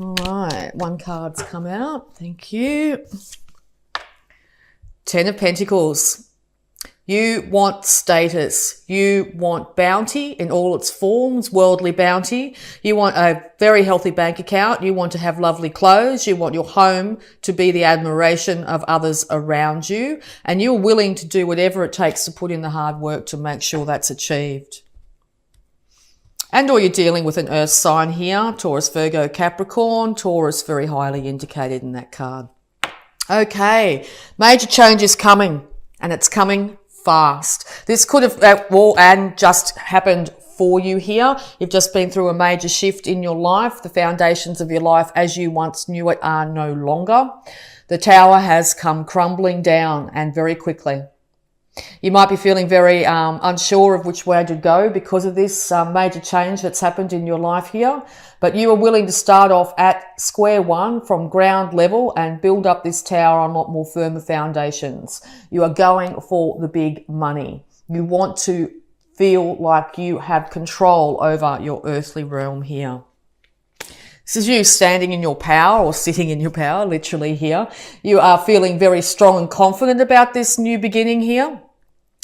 All right, one card's come out. Thank you. Ten of Pentacles. You want status. You want bounty in all its forms, worldly bounty. You want a very healthy bank account. You want to have lovely clothes. You want your home to be the admiration of others around you. And you're willing to do whatever it takes to put in the hard work to make sure that's achieved. And or you're dealing with an earth sign here, Taurus, Virgo, Capricorn. Taurus very highly indicated in that card. Okay, major change is coming, and it's coming fast. This could have and just happened for you here. You've just been through a major shift in your life. The foundations of your life as you once knew it are no longer. The tower has come crumbling down, and very quickly. You might be feeling very unsure of which way to go because of this major change that's happened in your life here. But you are willing to start off at square one from ground level and build up this tower on a lot more firmer foundations. You are going for the big money. You want to feel like you have control over your earthly realm here. This is you standing in your power or sitting in your power, literally here. You are feeling very strong and confident about this new beginning here.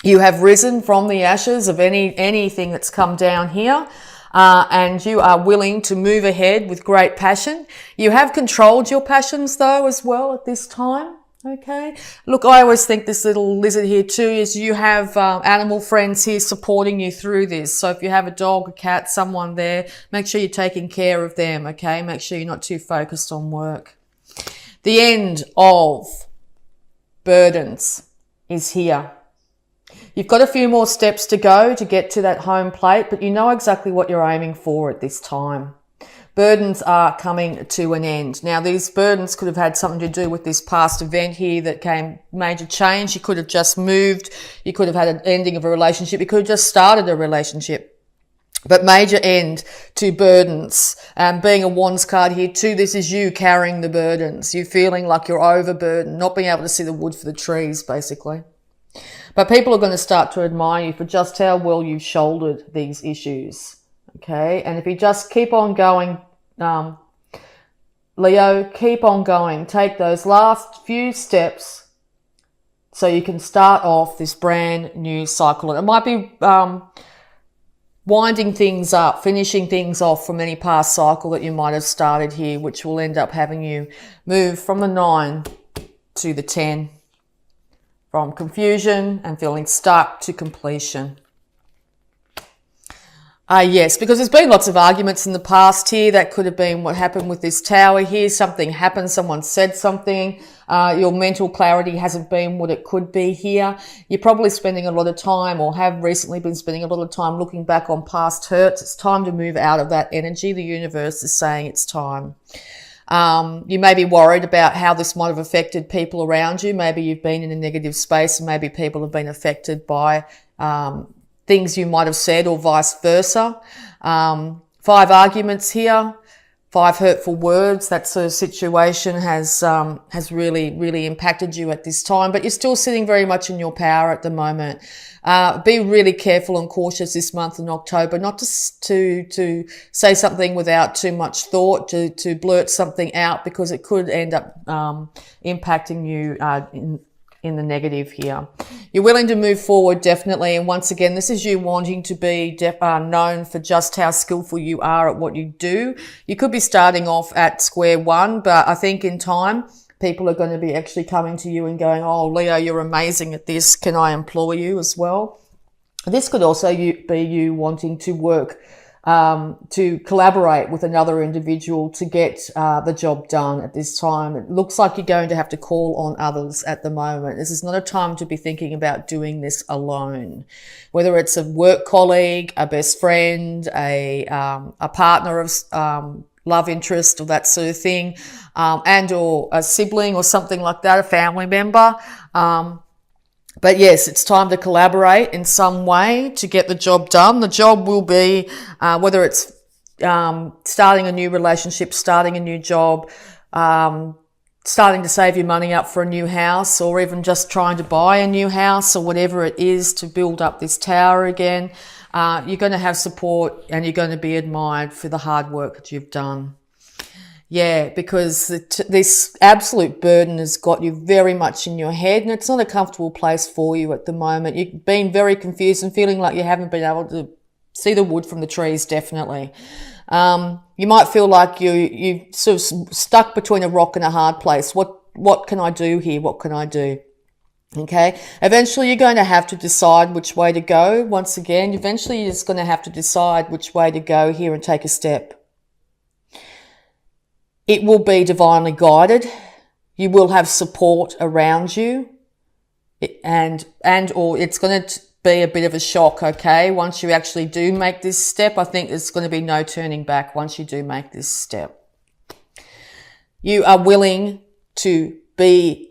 You have risen from the ashes of anything that's come down here, and you are willing to move ahead with great passion. You have controlled your passions though as well at this time. Okay. Look, I always think this little lizard here too is you have animal friends here supporting you through this. So if you have a dog, a cat, someone there, make sure you're taking care of them. Okay. Make sure you're not too focused on work. The end of burdens is here. You've got a few more steps to go to get to that home plate, but you know exactly what you're aiming for at this time. Burdens are coming to an end. Now, these burdens could have had something to do with this past event here that came major change. You could have just moved. You could have had an ending of a relationship. You could have just started a relationship. But major end to burdens. Being a Wands card here too, this is you carrying the burdens. You feeling like you're overburdened, not being able to see the wood for the trees, basically. But people are going to start to admire you for just how well you've shouldered these issues. Okay. And if you just keep on going, Leo, keep on going. Take those last few steps so you can start off this brand new cycle. And it might be, winding things up, finishing things off from any past cycle that you might have started here, which will end up having you move from the 9 to the 10. From confusion and feeling stuck to completion. Yes, because there's been lots of arguments in the past here. That could have been what happened with this tower here. Something happened, someone said something. Your mental clarity hasn't been what it could be here. You're probably spending a lot of time, or have recently been spending a lot of time looking back on past hurts. It's time to move out of that energy. The universe is saying it's time. You may be worried about how this might have affected people around you. Maybe you've been in a negative space and maybe people have been affected by things you might have said or vice versa. 5 arguments here, 5 hurtful words. That sort of situation has really impacted you at this time, but you're still sitting very much in your power at the moment. Be really careful and cautious this month in October, not to say something without too much thought, to blurt something out, because it could end up impacting you in the negative here. You're willing to move forward, definitely. And once again, this is you wanting to be known for just how skillful you are at what you do. You could be starting off at square one, but I think in time, people are going to be actually coming to you and going, oh, Leo, you're amazing at this. Can I employ you as well? This could also be you wanting to work, to collaborate with another individual to get the job done at this time. It looks like you're going to have to call on others at the moment. This is not a time to be thinking about doing this alone. Whether it's a work colleague, a best friend, a partner of love interest or that sort of thing, and or a sibling or something like that, a family member. But yes, it's time to collaborate in some way to get the job done. The job will be, whether it's starting a new relationship, starting a new job, starting to save your money up for a new house, or even just trying to buy a new house, or whatever it is to build up this tower again. You're going to have support and you're going to be admired for the hard work that you've done. Yeah, because this absolute burden has got you very much in your head, and it's not a comfortable place for you at the moment. You've been very confused and feeling like you haven't been able to see the wood from the trees, definitely. You might feel like you sort of stuck between a rock and a hard place. What can I do here? What can I do? Okay. Eventually you're going to have to decide which way to go. Once again, eventually you're just going to have to decide which way to go here and take a step. It will be divinely guided. You will have support around you, and or it's going to be a bit of a shock, okay? Once you actually do make this step, I think there's going to be no turning back once you do make this step. You are willing to be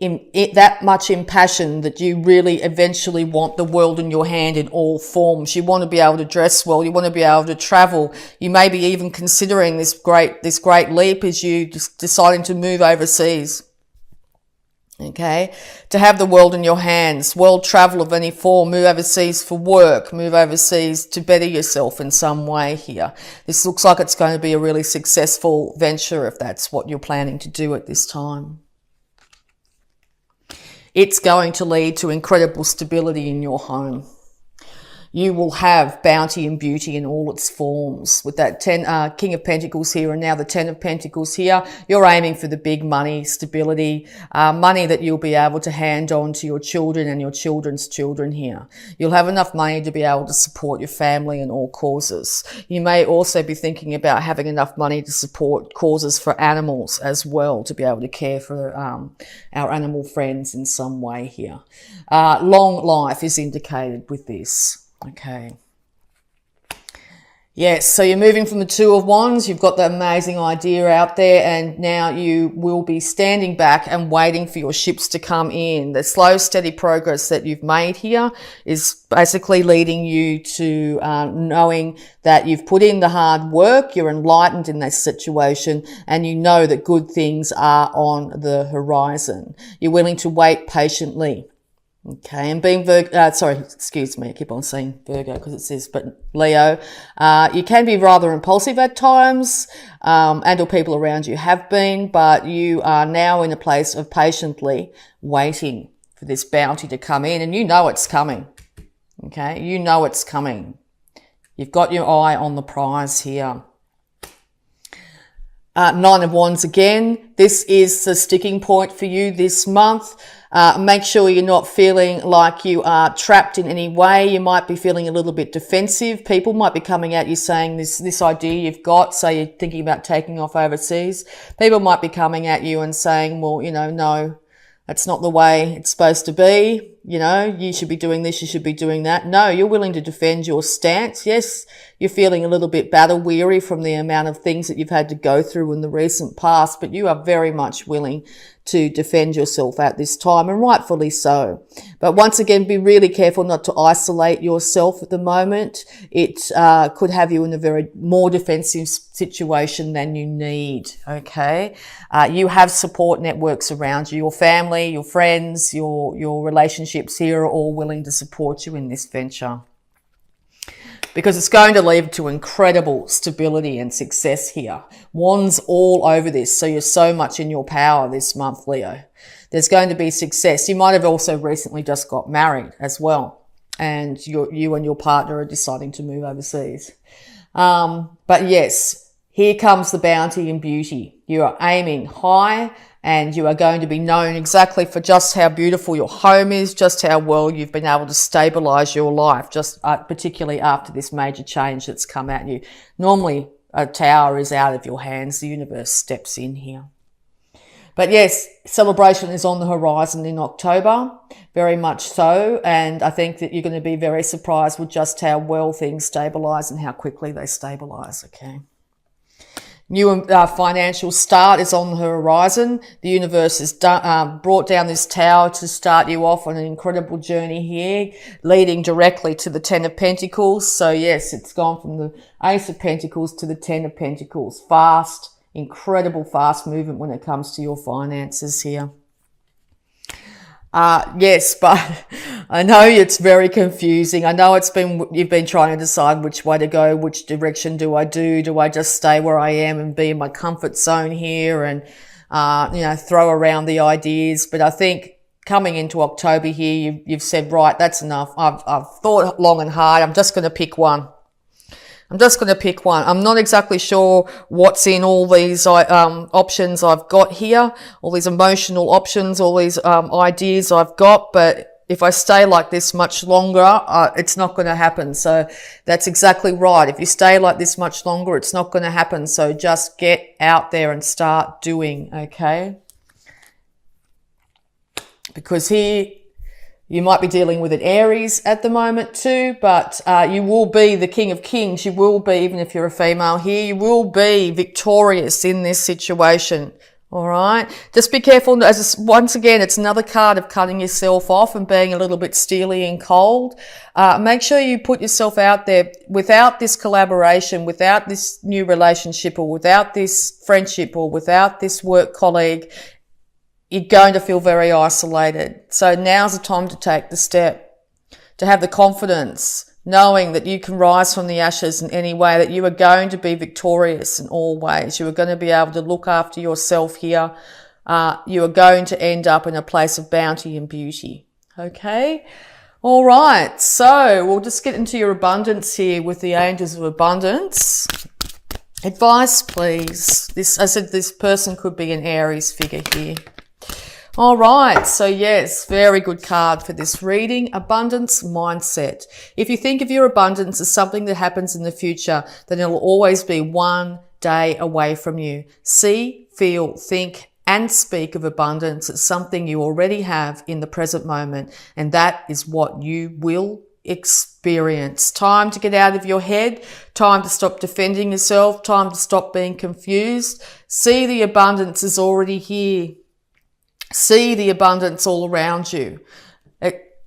that much impassioned that you really eventually want the world in your hand in all forms. You want to be able to dress well. You want to be able to travel. You may be even considering this great leap as you just deciding to move overseas. Okay, to have the world in your hands, world travel of any form, move overseas for work, move overseas to better yourself in some way here. This looks like it's going to be a really successful venture if that's what you're planning to do at this time. It's going to lead to incredible stability in your home. You will have bounty and beauty in all its forms. With that King of Pentacles here and now the 10 of Pentacles here, you're aiming for the big money, stability, money that you'll be able to hand on to your children and your children's children here. You'll have enough money to be able to support your family and all causes. You may also be thinking about having enough money to support causes for animals as well, to be able to care for our animal friends in some way here. Long life is indicated with this. Okay. Yes, so you're moving from the Two of Wands. You've got the amazing idea out there, and now you will be standing back and waiting for your ships to come in. The slow, steady progress that you've made here is basically leading you to knowing that you've put in the hard work, you're enlightened in this situation, and you know that good things are on the horizon. You're willing to wait patiently. Okay, and being excuse me, I keep on saying Virgo because it says, but Leo, you can be rather impulsive at times, and or people around you have been, but you are now in a place of patiently waiting for this bounty to come in, and you know it's coming. Okay, you know it's coming. You've got your eye on the prize here. Nine of Wands again. This is the sticking point for you this month. Make sure you're not feeling like you are trapped in any way. You might be feeling a little bit defensive. People might be coming at you saying this idea you've got, say you're thinking about taking off overseas. People might be coming at you and saying, well, no, that's not the way it's supposed to be. You should be doing this, you should be doing that. No, you're willing to defend your stance. Yes, you're feeling a little bit battle weary from the amount of things that you've had to go through in the recent past, but you are very much willing to defend yourself at this time, and rightfully so. But once again, be really careful not to isolate yourself at the moment. It could have you in a very more defensive situation than you need, okay? You have support networks around you. Your family, your friends, your relationships here are all willing to support you in this venture, because it's going to lead to incredible stability and success here. Wands all over this, so you're so much in your power this month, Leo. There's going to be success. You might have also recently just got married as well, and you and your partner are deciding to move overseas. But yes, here comes the bounty and beauty. You are aiming high, and you are going to be known exactly for just how beautiful your home is, just how well you've been able to stabilize your life, just particularly after this major change that's come at you. Normally, a tower is out of your hands. The universe steps in here. But yes, celebration is on the horizon in October, very much so. And I think that you're going to be very surprised with just how well things stabilize and how quickly they stabilize, okay? New financial start is on the horizon. The universe has brought down this tower to start you off on an incredible journey here, leading directly to the 10 of Pentacles. So yes, it's gone from the Ace of Pentacles to the 10 of Pentacles. Fast, incredible fast movement when it comes to your finances here. Yes, but I know it's very confusing. I know you've been trying to decide which way to go, which direction do I do? Do I just stay where I am and be in my comfort zone here and, throw around the ideas? But I think coming into October here, you've said, right, that's enough. I've thought long and hard. I'm just going to pick one. I'm not exactly sure what's in all these options I've got here, all these emotional options, all these ideas I've got, but if I stay like this much longer, it's not going to happen. So that's exactly right. If you stay like this much longer, it's not going to happen. So just get out there and start doing, okay? Because here you might be dealing with an Aries at the moment too, but you will be the King of Kings. You will be, even if you're a female here, you will be victorious in this situation. All right. Just be careful. Once again, it's another card of cutting yourself off and being a little bit steely and cold. Make sure you put yourself out there. Without this collaboration, without this new relationship, or without this friendship, or without this work colleague, you're going to feel very isolated. So now's the time to take the step, to have the confidence, knowing that you can rise from the ashes in any way, that you are going to be victorious in all ways. You are going to be able to look after yourself here. You are going to end up in a place of bounty and beauty. Okay? All right. So we'll just get into your abundance here with the Angels of Abundance. Advice, please. This person could be an Aries figure here. All right. So yes, very good card for this reading. Abundance mindset. If you think of your abundance as something that happens in the future, then it'll always be one day away from you. See, feel, think, and speak of abundance as something you already have in the present moment. And that is what you will experience. Time to get out of your head. Time to stop defending yourself. Time to stop being confused. See, the abundance is already here. See the abundance all around you.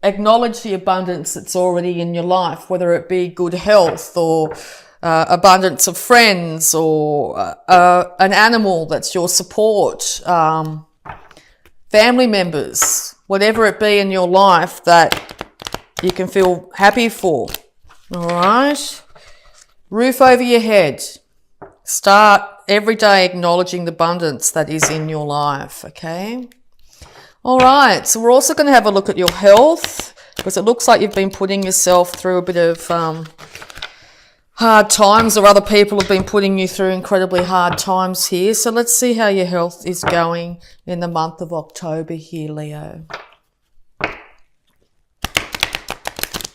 Acknowledge the abundance that's already in your life, whether it be good health or abundance of friends or an animal that's your support, family members, whatever it be in your life that you can feel happy for. All right. Roof over your head. Start every day acknowledging the abundance that is in your life. Okay. All right, so we're also going to have a look at your health, because it looks like you've been putting yourself through a bit of hard times, or other people have been putting you through incredibly hard times here. So let's see how your health is going in the month of October here, Leo.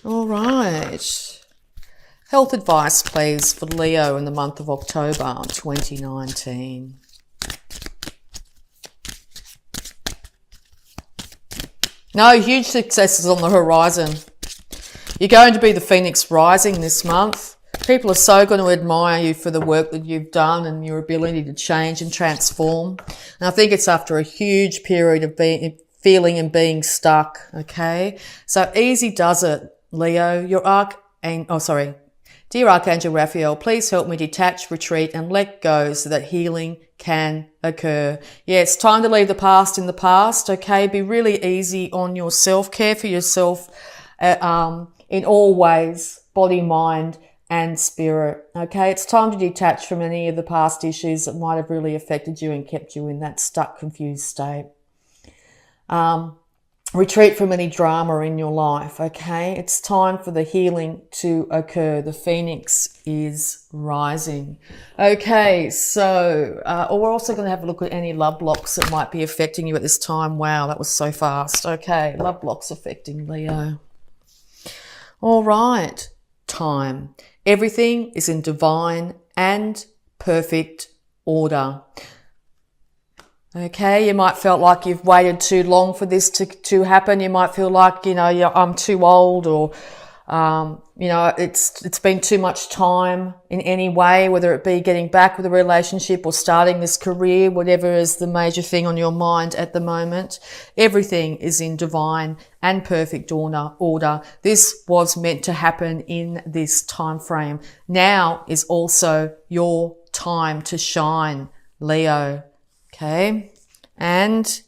All right. Health advice, please, for Leo in the month of October 2019. No huge successes on the horizon. You're going to be the Phoenix rising this month. People are so going to admire you for the work that you've done and your ability to change and transform. And I think it's after a huge period of feeling and being stuck. Okay. So easy does it, Leo. Dear Archangel Raphael, please help me detach, retreat, and let go so that healing can occur. Yeah, it's time to leave the past in the past, okay? Be really easy on yourself. Care for yourself in all ways, body, mind, and spirit, okay? It's time to detach from any of the past issues that might have really affected you and kept you in that stuck, confused state. Retreat from any drama in your life, okay? It's time for the healing to occur. The Phoenix is rising. Okay, so we're also going to have a look at any love blocks that might be affecting you at this time. Wow, that was so fast. Okay, love blocks affecting Leo. All right, time. Everything is in divine and perfect order. Okay, you might feel like you've waited too long for this to happen. You might feel like, I'm too old, or, it's been too much time in any way, whether it be getting back with a relationship or starting this career, whatever is the major thing on your mind at the moment. Everything is in divine and perfect order. This was meant to happen in this time frame. Now is also your time to shine, Leo. Okay, and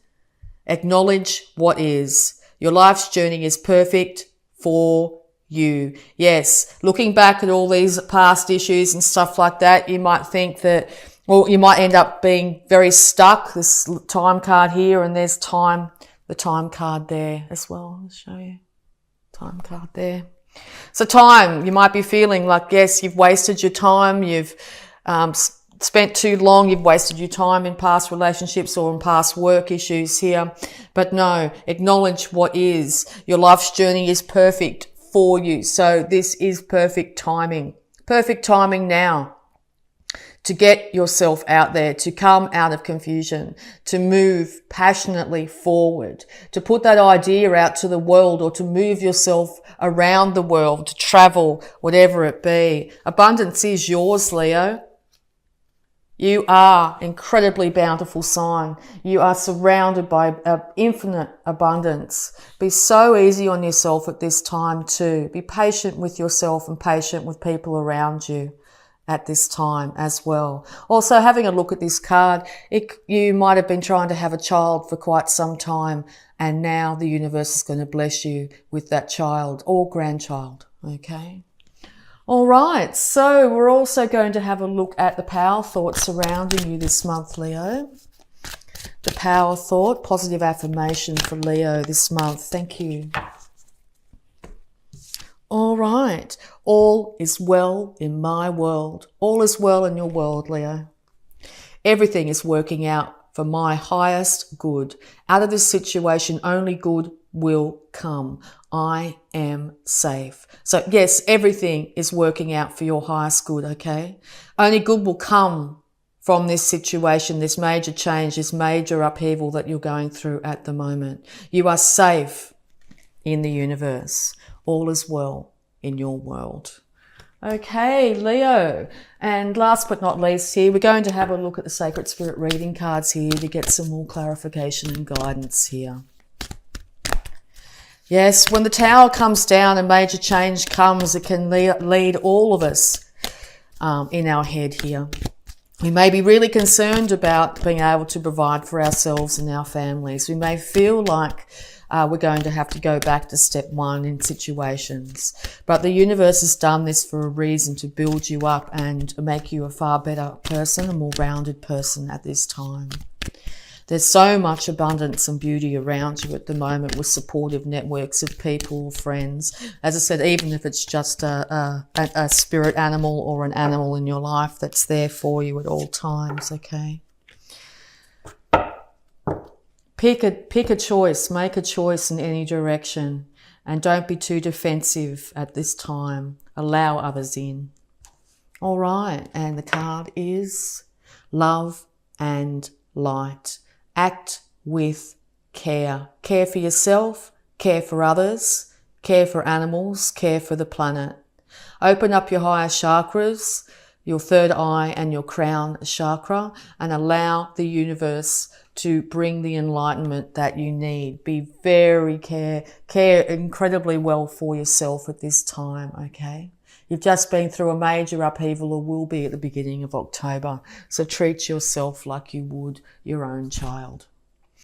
Acknowledge what is. Your life's journey is perfect for you. Yes, looking back at all these past issues and stuff like that, you might think that, well, you might end up being very stuck. This time card here, and there's time, the time card there as well. I'll show you. Time card there. So time, you might be feeling like, yes, you've wasted your time, you've spent too long, you've wasted your time in past relationships or in past work issues here. But no, acknowledge what is. Your life's journey is perfect for you. So this is perfect timing. Perfect timing now to get yourself out there, to come out of confusion, to move passionately forward, to put that idea out to the world, or to move yourself around the world, to travel, whatever it be. Abundance is yours, Leo. You are incredibly bountiful sign. You are surrounded by infinite abundance. Be so easy on yourself at this time too. Be patient with yourself and patient with people around you at this time as well. Also, having a look at this card, you might have been trying to have a child for quite some time, and now the universe is going to bless you with that child or grandchild. Okay. All right. So we're also going to have a look at the power thought surrounding you this month, Leo. The power thought, positive affirmation for Leo this month. Thank you. All right. All is well in my world. All is well in your world, Leo. Everything is working out for my highest good. Out of this situation, only good will come. I am safe. So yes, everything is working out for your highest good, okay? Only good will come from this situation, this major change, this major upheaval that you're going through at the moment. You are safe in the universe. All is well in your world. Okay, Leo. And last but not least here, we're going to have a look at the Sacred Spirit reading cards here to get some more clarification and guidance here. Yes, when the Tower comes down and major change comes, it can lead all of us in our head here. We may be really concerned about being able to provide for ourselves and our families. We may feel like we're going to have to go back to step one in situations. But the universe has done this for a reason, to build you up and make you a far better person, a more rounded person at this time. There's so much abundance and beauty around you at the moment, with supportive networks of people, friends. As I said, even if it's just a spirit animal or an animal in your life that's there for you at all times, okay? Pick a choice, make a choice in any direction, and don't be too defensive at this time. Allow others in. All right, and the card is Love and Light. Act with care. Care for yourself, care for others, care for animals, care for the planet. Open up your higher chakras, your third eye and your crown chakra, and allow the universe to bring the enlightenment that you need. Be very care incredibly well for yourself at this time, okay? You've just been through a major upheaval, or will be at the beginning of October. So treat yourself like you would your own child.